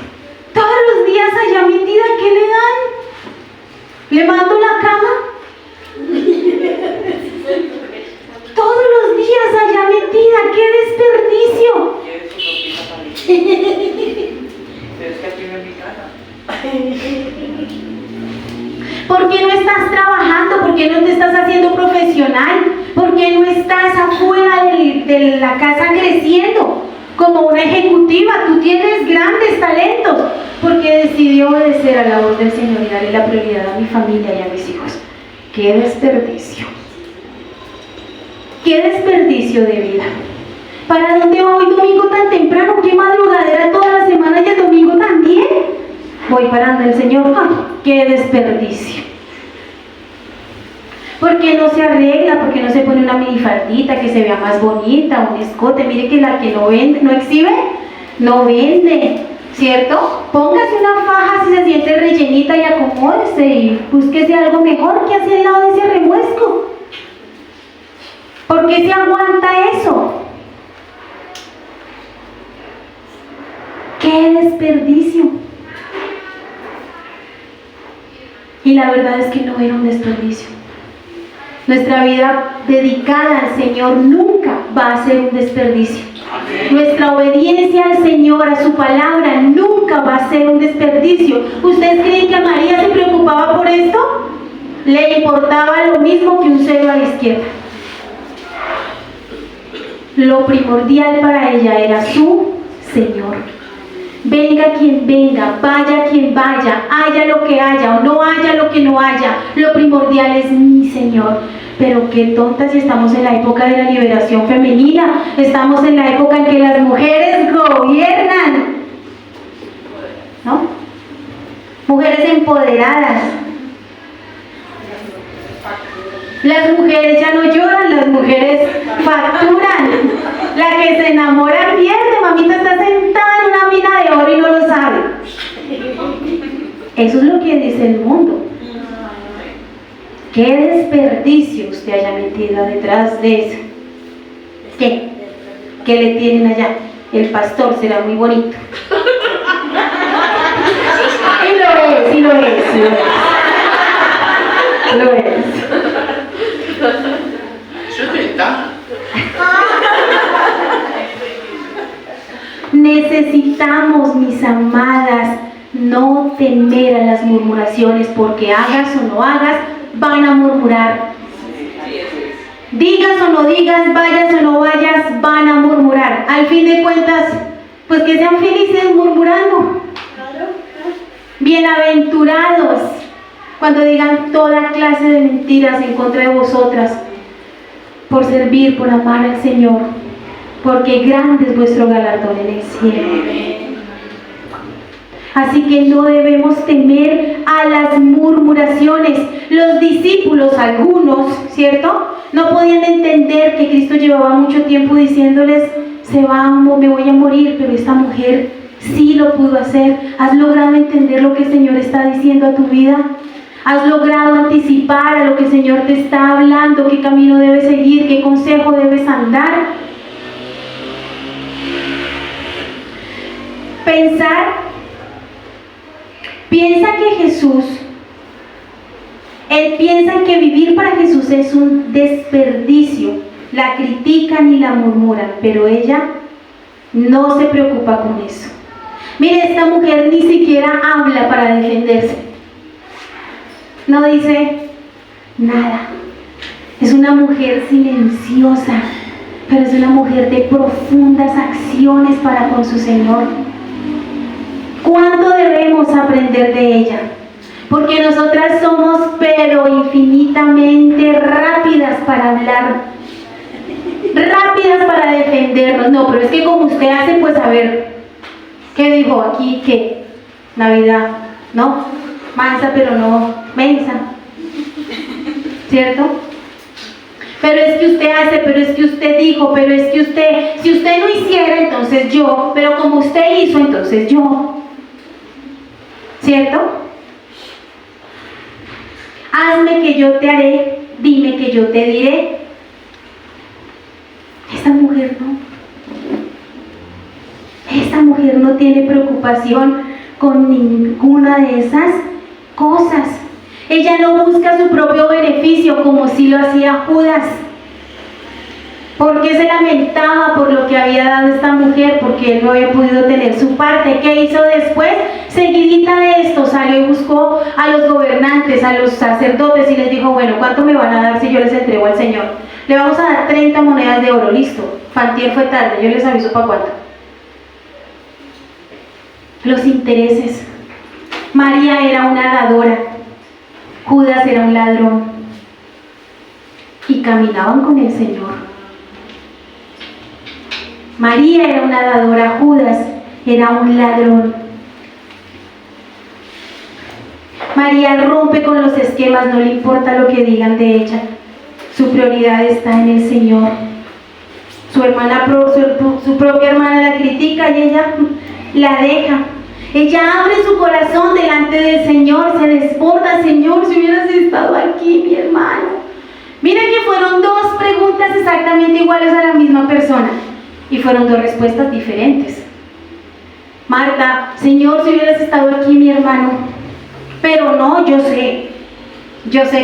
Todos los días allá metida, ¿qué le dan? ¿Le mando la cama? Todos los días allá metida, ¡qué desperdicio! Pero es que aquí no es mi casa. ¿Por qué no estás trabajando? ¿Por qué no te estás haciendo profesional? ¿Por qué no estás afuera de la casa creciendo? Como una ejecutiva, tú tienes grandes talentos, porque decidí obedecer a la voz del Señor y darle la prioridad a mi familia y a mis hijos. ¡Qué desperdicio! ¡Qué desperdicio de vida! ¿Para dónde va hoy domingo tan temprano? ¡Qué madrugadera toda la semana y el domingo también! Voy parando el Señor. ¡Ay, qué desperdicio! ¿Por qué no se arregla? ¿Por qué no se pone una minifaldita que se vea más bonita? Un escote, mire que la que no vende, no exhibe, no vende, ¿cierto? Póngase una faja si se siente rellenita y acomódese y búsquese algo mejor que hacia el lado de ese remuesco. ¿Por qué se aguanta eso? ¡Qué desperdicio! Y la verdad es que no era un desperdicio. Nuestra vida dedicada al Señor nunca va a ser un desperdicio. Nuestra obediencia al Señor, a su palabra, nunca va a ser un desperdicio. ¿Ustedes creen que a María se preocupaba por esto? Le importaba lo mismo que un cero a la izquierda. Lo primordial para ella era su Señor. Venga quien venga, vaya quien vaya, haya lo que haya o no haya lo que no haya, lo primordial es mi Señor. Pero qué tontas si estamos en la época de la liberación femenina, estamos en la época en que las mujeres gobiernan, ¿no? Mujeres empoderadas. Las mujeres ya no lloran, las mujeres facturan. La que se enamora pierde, mamita está sentada en una mina de oro y no lo sabe. Eso es lo que dice el mundo. Qué desperdicio usted haya metido detrás de eso. ¿Qué? ¿Qué le tienen allá? El pastor será muy bonito. Y lo es. Lo es. Eso es verdad. Necesitamos, mis amadas, no temer a las murmuraciones, porque hagas o no hagas, van a murmurar. Digas o no digas, vayas o no vayas, van a murmurar. Al fin de cuentas, pues que sean felices murmurando. Bienaventurados cuando digan toda clase de mentiras en contra de vosotras, por servir, por amar al Señor, porque grande es vuestro galardón en el cielo. Así que no debemos temer a las murmuraciones. Los discípulos, algunos, ¿cierto?, no podían entender que Cristo llevaba mucho tiempo diciéndoles: me voy a morir, pero esta mujer Sí lo pudo hacer. ¿Has logrado entender lo que el Señor está diciendo a tu vida? ¿Has logrado anticipar a lo que el Señor te está hablando? ¿Qué camino debes seguir? ¿Qué consejo debes andar? Piensa que Jesús, él piensa que vivir para Jesús es un desperdicio. La critican y la murmuran, pero ella no se preocupa con eso. Mire, esta mujer ni siquiera habla para defenderse. No dice nada. Es una mujer silenciosa, pero es una mujer de profundas acciones para con su Señor. ¿Cuánto debemos aprender de ella? Porque nosotras somos pero infinitamente rápidas para hablar, rápidas para defendernos. No, pero es que como usted hace, pues a ver, ¿qué dijo aquí? ¿Qué? Navidad, ¿no? Mansa pero no mensa, ¿cierto? Pero es que usted hace, pero es que usted dijo, pero es que usted, si usted no hiciera, entonces yo, pero como usted hizo, entonces yo, ¿cierto? Hazme que yo te haré, dime que yo te diré. Esta mujer no tiene preocupación con ninguna de esas cosas. Ella no busca su propio beneficio como si lo hacía Judas. Porque se lamentaba por lo que había dado esta mujer, porque él no había podido tener su parte. ¿Qué hizo después? Seguidita de esto, salió y buscó a los gobernantes, a los sacerdotes y les dijo, bueno, ¿cuánto me van a dar si yo les entrego al Señor? Le vamos a dar 30 monedas de oro, listo. Fantier fue tarde, yo les aviso para cuánto. Los intereses. María era una dadora, Judas era un ladrón y caminaban con el Señor. María era una dadora, Judas era un ladrón. María rompe con los esquemas, no le importa lo que digan de ella. Su prioridad está en el Señor. Su propia hermana la critica y ella la deja. Ella abre su corazón delante del Señor, se desborda. Señor, si hubieras estado aquí, mi hermano. Miren que fueron dos preguntas exactamente iguales a la misma persona y fueron dos respuestas diferentes. Marta, Señor, si hubieras estado aquí, mi hermano. Pero no, yo sé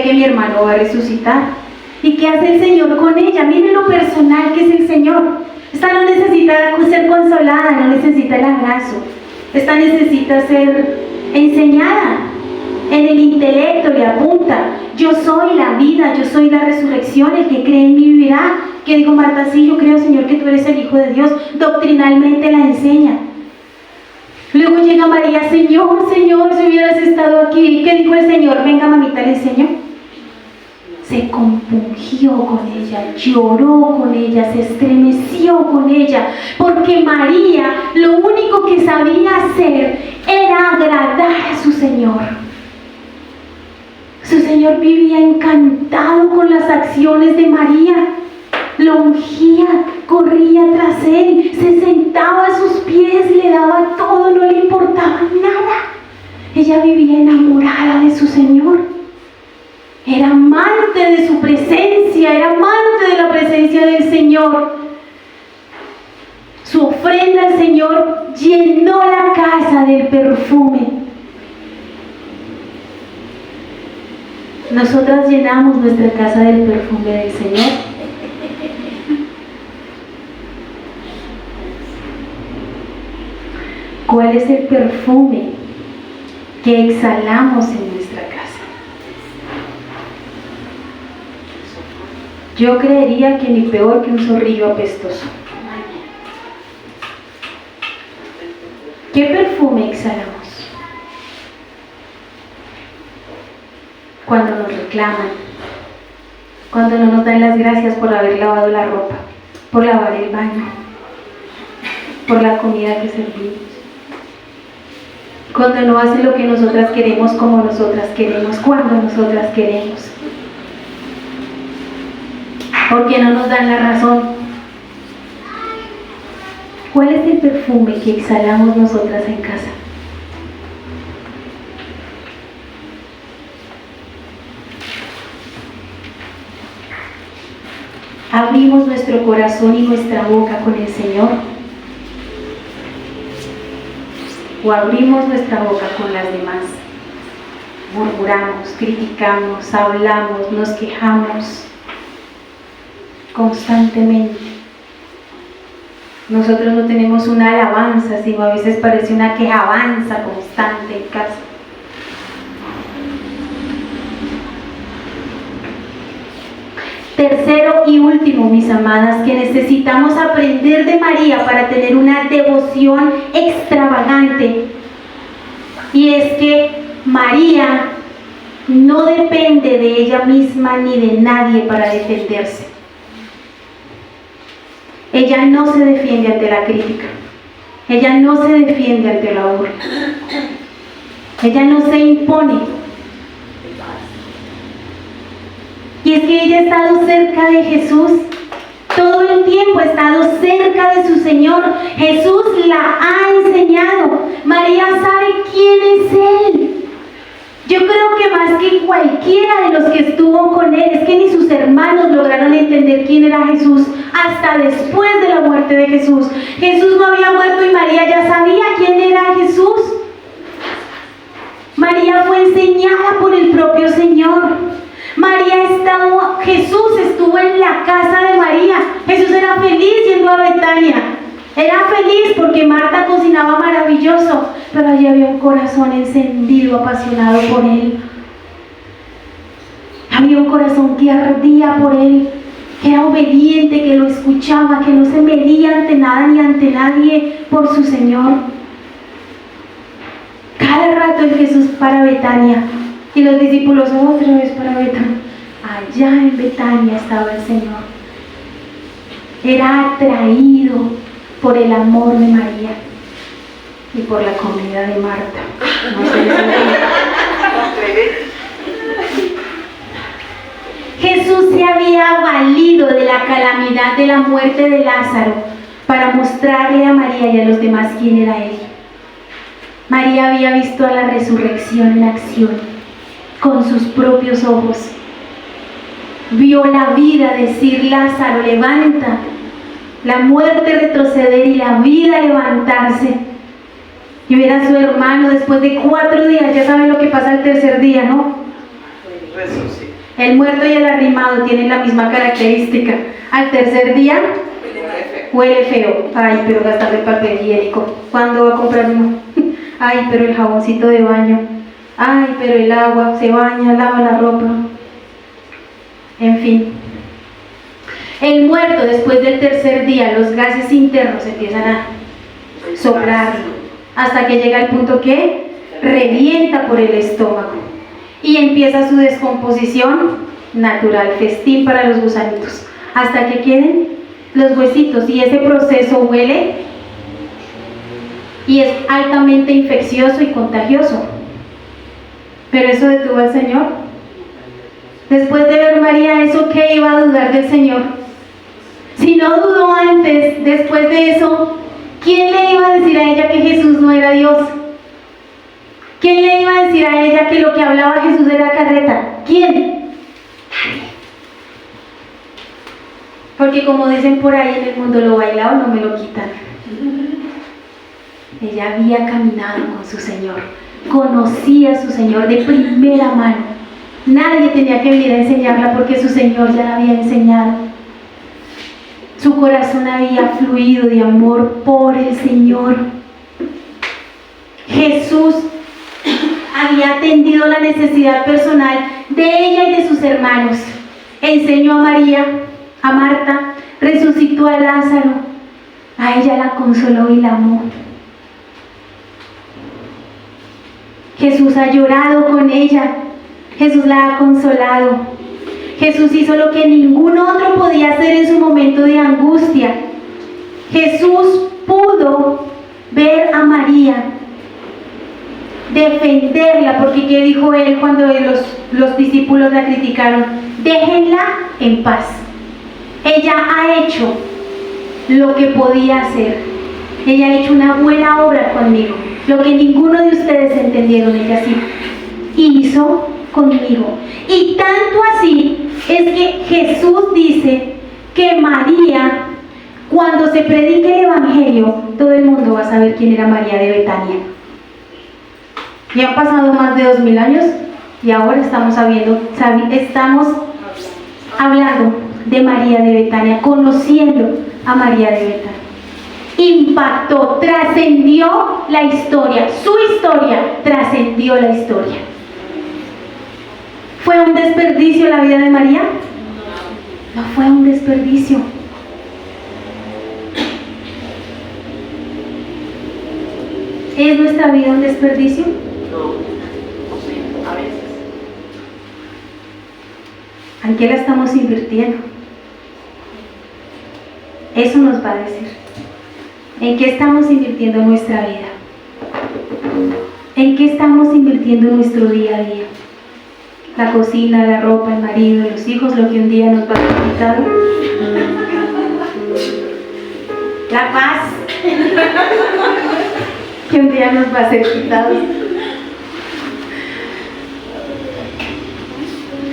que mi hermano va a resucitar. ¿Y qué hace el Señor con ella? Miren lo personal que es el Señor. Esta no necesita ser consolada, no necesita el abrazo. Esta necesita ser enseñada. En el intelecto le apunta, yo soy la vida, yo soy la resurrección, el que cree en mí vivirá. Que dijo Marta, sí, yo creo, Señor, que tú eres el Hijo de Dios. Doctrinalmente la enseña. Luego llega María, Señor, si hubieras estado aquí. ¿Qué dijo el Señor? Venga, mamita, le enseño. Se compungió con ella, lloró con ella, se estremeció con ella, porque María lo único que sabía hacer era agradar a su Señor. Su Señor vivía encantado con las acciones de María. Lo ungía, corría tras él, se sentaba a sus pies, le daba todo, no le importaba nada. Ella vivía enamorada de su Señor. Era amante de su presencia, era amante de la presencia del Señor. Su ofrenda al Señor llenó la casa del perfume. Nosotras llenamos nuestra casa del perfume del Señor. ¿Cuál es el perfume que exhalamos en nuestra casa? Yo creería que ni peor que un zorrillo apestoso. ¿Qué perfume exhalamos? Cuando nos reclaman, cuando no nos dan las gracias por haber lavado la ropa, por lavar el baño, por la comida que servimos. Cuando no hacen lo que nosotras queremos, como nosotras queremos, cuando nosotras queremos. Porque no nos dan la razón. ¿Cuál es el perfume que exhalamos nosotras en casa? ¿Abrimos nuestro corazón y nuestra boca con el Señor? ¿O abrimos nuestra boca con las demás? Murmuramos, criticamos, hablamos, nos quejamos constantemente. Nosotros no tenemos una alabanza, sino a veces parece una quejabanza constante en casa. Tercero y último, mis amadas, que necesitamos aprender de María para tener una devoción extravagante. Y es que María no depende de ella misma ni de nadie para defenderse. Ella no se defiende ante la crítica. Ella no se defiende ante la burla. Ella no se impone. Y es que ella ha estado cerca de Jesús. Todo el tiempo ha estado cerca de su Señor. Jesús la ha enseñado. María sabe quién es Él. Yo creo que más que cualquiera de los que estuvo con Él, es que ni sus hermanos lograron entender quién era Jesús hasta después de la muerte de Jesús. Jesús no había muerto y María ya sabía quién era Jesús. María fue enseñada por el propio Señor. Jesús estuvo en la casa de María. Jesús era feliz yendo a Betania. Era feliz porque Marta cocinaba maravilloso, pero allí había un corazón encendido, apasionado por Él. Había un corazón que ardía por Él, que era obediente, que lo escuchaba, que no se medía ante nada ni ante nadie por su Señor. Cada rato el Jesús para Betania y los discípulos otra vez para Betania. Allá en Betania estaba el Señor. Era atraído por el amor de María y por la comida de Marta. No sé si Jesús se había valido de la calamidad de la muerte de Lázaro para mostrarle a María y a los demás quién era Él. María había visto a la resurrección en acción con sus propios ojos. Vio la vida decir: Lázaro, levanta, la muerte retroceder y la vida levantarse. Y ver a su hermano después de 4 días, ya saben lo que pasa el tercer día, ¿no? El muerto y el arrimado tienen la misma característica. Al tercer día huele feo. Ay, pero gastar de papel higiénico. ¿Cuándo va a comprar uno? Ay, pero el jaboncito de baño. Ay, pero el agua, se baña, lava la ropa. En fin. El muerto, después del tercer día, los gases internos empiezan a soplar hasta que llega el punto que revienta por el estómago y empieza su descomposición natural, festín para los gusanitos, hasta que queden los huesitos, y ese proceso huele y es altamente infeccioso y contagioso. Pero eso detuvo al Señor. Después de ver María eso, ¿qué iba a dudar del Señor? Si no dudó antes, después de eso, ¿quién le iba a decir a ella que Jesús no era Dios? ¿Quién le iba a decir a ella que lo que hablaba Jesús era carreta? ¿Quién? Porque como dicen por ahí en el mundo, lo bailado no me lo quitan. Ella había caminado con su Señor, conocía a su Señor de primera mano. Nadie tenía que venir a enseñarla porque su Señor ya la había enseñado. Su corazón había fluido de amor por el Señor. Jesús había atendido la necesidad personal de ella y de sus hermanos. Enseñó a María, a Marta, resucitó a Lázaro. A ella la consoló y la amó. Jesús ha llorado con ella. Jesús la ha consolado. Jesús hizo lo que ningún otro podía hacer en su momento de angustia. Jesús pudo ver a María, defenderla, porque ¿qué dijo Él cuando los discípulos la criticaron? Déjenla en paz. Ella ha hecho lo que podía hacer. Ella ha hecho una buena obra conmigo. Lo que ninguno de ustedes entendieron, ella sí hizo conmigo. Y tanto así es que Jesús dice que María, cuando se predique el Evangelio, todo el mundo va a saber quién era María de Betania. Ya han pasado más de 2000 años y ahora estamos hablando de María de Betania, conociendo a María de Betania. Impactó, trascendió la historia, su historia trascendió la historia. ¿Fue un desperdicio la vida de María? No fue un desperdicio. ¿Es nuestra vida un desperdicio? No, sí, a veces. ¿En qué la estamos invirtiendo? Eso nos va a decir. ¿En qué estamos invirtiendo nuestra vida? ¿En qué estamos invirtiendo nuestro día a día? La cocina, la ropa, el marido, los hijos, lo que un día nos va a ser quitado. La paz, que un día nos va a ser quitado.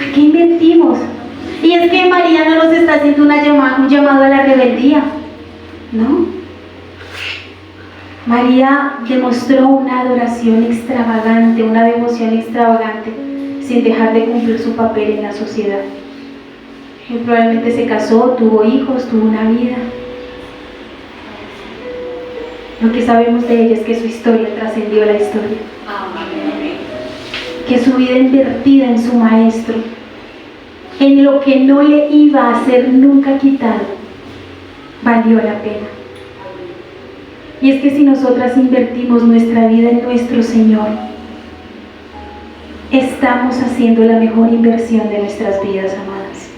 ¿A qué invertimos? Y es que María no nos está haciendo un llamado a la rebeldía, ¿no? María demostró una adoración extravagante, una devoción extravagante, sin dejar de cumplir su papel en la sociedad. Probablemente se casó, tuvo hijos, tuvo una vida. Lo que sabemos de ella es que su historia trascendió la historia. Que su vida invertida en su maestro, en lo que no le iba a ser nunca quitado, valió la pena. Y es que si nosotras invertimos nuestra vida en nuestro Señor, estamos haciendo la mejor inversión de nuestras vidas, amadas.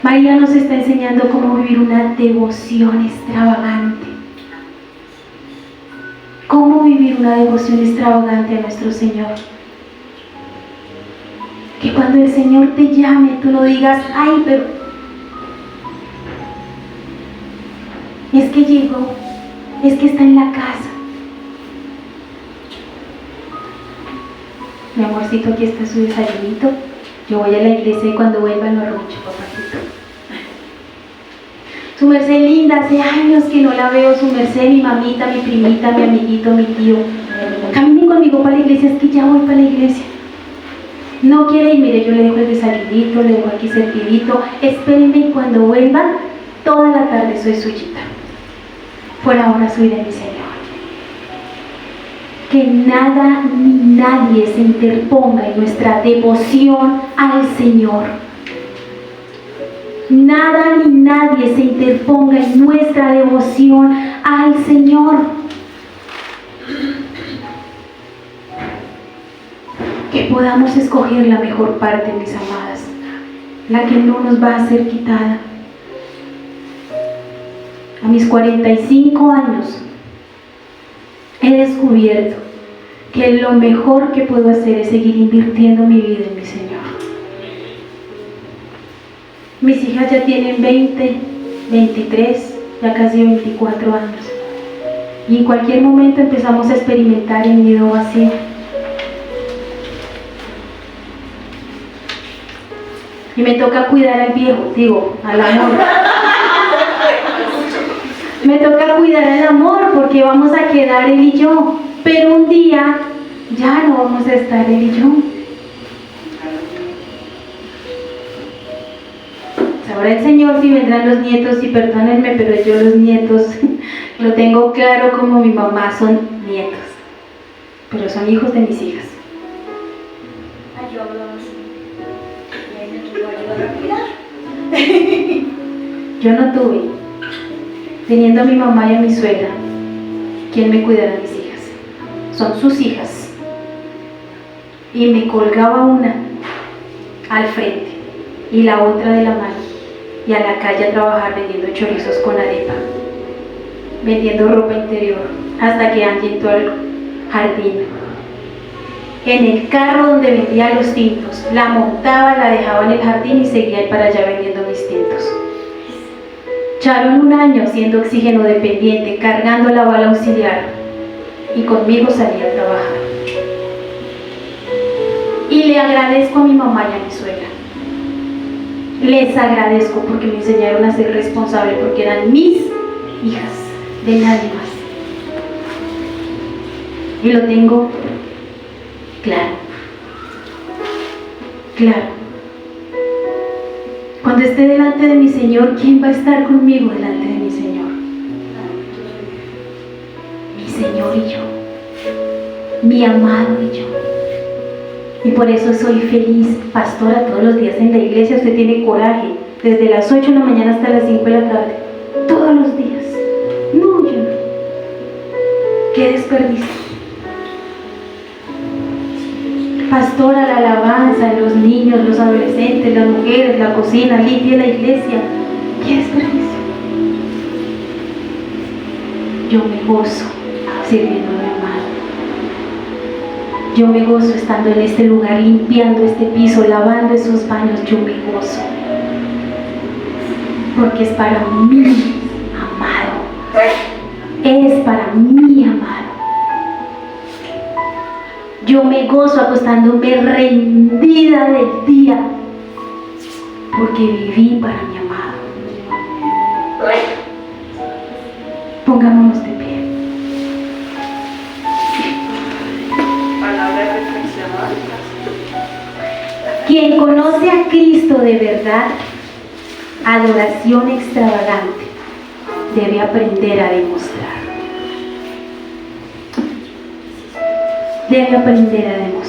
María nos está enseñando cómo vivir una devoción extravagante. Cómo vivir una devoción extravagante a nuestro Señor. Que cuando el Señor te llame, tú no digas, ay, pero es que llegó, es que está en la casa. Mi amorcito, aquí está su desayunito. Yo voy a la iglesia y cuando vuelva lo arrocho, papacito. Su merced linda, hace años que no la veo, su merced, mi mamita, mi primita, mi amiguito, mi tío. Caminen conmigo para la iglesia, es que ya voy para la iglesia. No quiere ir, mire, yo le dejo el desayunito, le dejo aquí servidito. Espérenme y cuando vuelvan, toda la tarde soy suyita. Por ahora soy de mi Señor. Que nada ni nadie se interponga en nuestra devoción al Señor. Nada ni nadie se interponga en nuestra devoción al Señor. Que podamos escoger la mejor parte, mis amadas, la que no nos va a ser quitada. A mis 45 años he descubierto que lo mejor que puedo hacer es seguir invirtiendo mi vida en mi Señor. Mis hijas ya tienen 20, 23, ya casi 24 años. Y en cualquier momento empezamos a experimentar el nido vacío. Y me toca cuidar al viejo, digo, al amor. Me toca cuidar al amor porque vamos a quedar él y yo. Pero un día ya no vamos a estar él y yo. Ahora el Señor si vendrán los nietos y perdónenme, pero yo los nietos lo tengo claro como mi mamá, son nietos. Pero son hijos de mis hijas. Yo hablo así. Y ahí me quiero ayudar a cuidar. Yo no tuve, teniendo a mi mamá y a mi suegra, ¿quién me cuidara a mis hijas? Son sus hijas. Y me colgaba una al frente y la otra de la mano. Y a la calle a trabajar vendiendo chorizos con arepa, vendiendo ropa interior, hasta que Angie entró al jardín. En el carro donde vendía los tintos, la montaba, la dejaba en el jardín y seguía para allá vendiendo mis tintos. lucharon un año siendo oxígeno dependiente, cargando la bala auxiliar, y conmigo salí a trabajar. Y le agradezco a mi mamá y a mi suegra. Les agradezco porque me enseñaron a ser responsable, porque eran mis hijas, de nadie más. Y lo tengo claro. Claro. Cuando esté delante de mi Señor, ¿quién va a estar conmigo delante de mi Señor? Mi Señor y yo. Mi amado y yo. Y por eso soy feliz, pastora, todos los días en la iglesia. Usted tiene coraje, desde las 8 de la mañana hasta las 5 de la tarde, todos los días. No, yo no. Qué desperdicio. Pastora, la alabanza, los niños, los adolescentes, las mujeres, la cocina, limpia la iglesia. ¿Qué desperdicio? Yo me gozo sirviendo a mi amado. Yo me gozo estando en este lugar, limpiando este piso, lavando esos baños. Yo me gozo. Porque es para mi amado. Es para mi amado. Yo me gozo acostándome rendida del día, porque viví para mi amado. Pongámonos de pie. Palabra reflexionada. Quien conoce a Cristo de verdad, adoración extravagante, debe aprender a demostrar. Debe aprender a demostrar.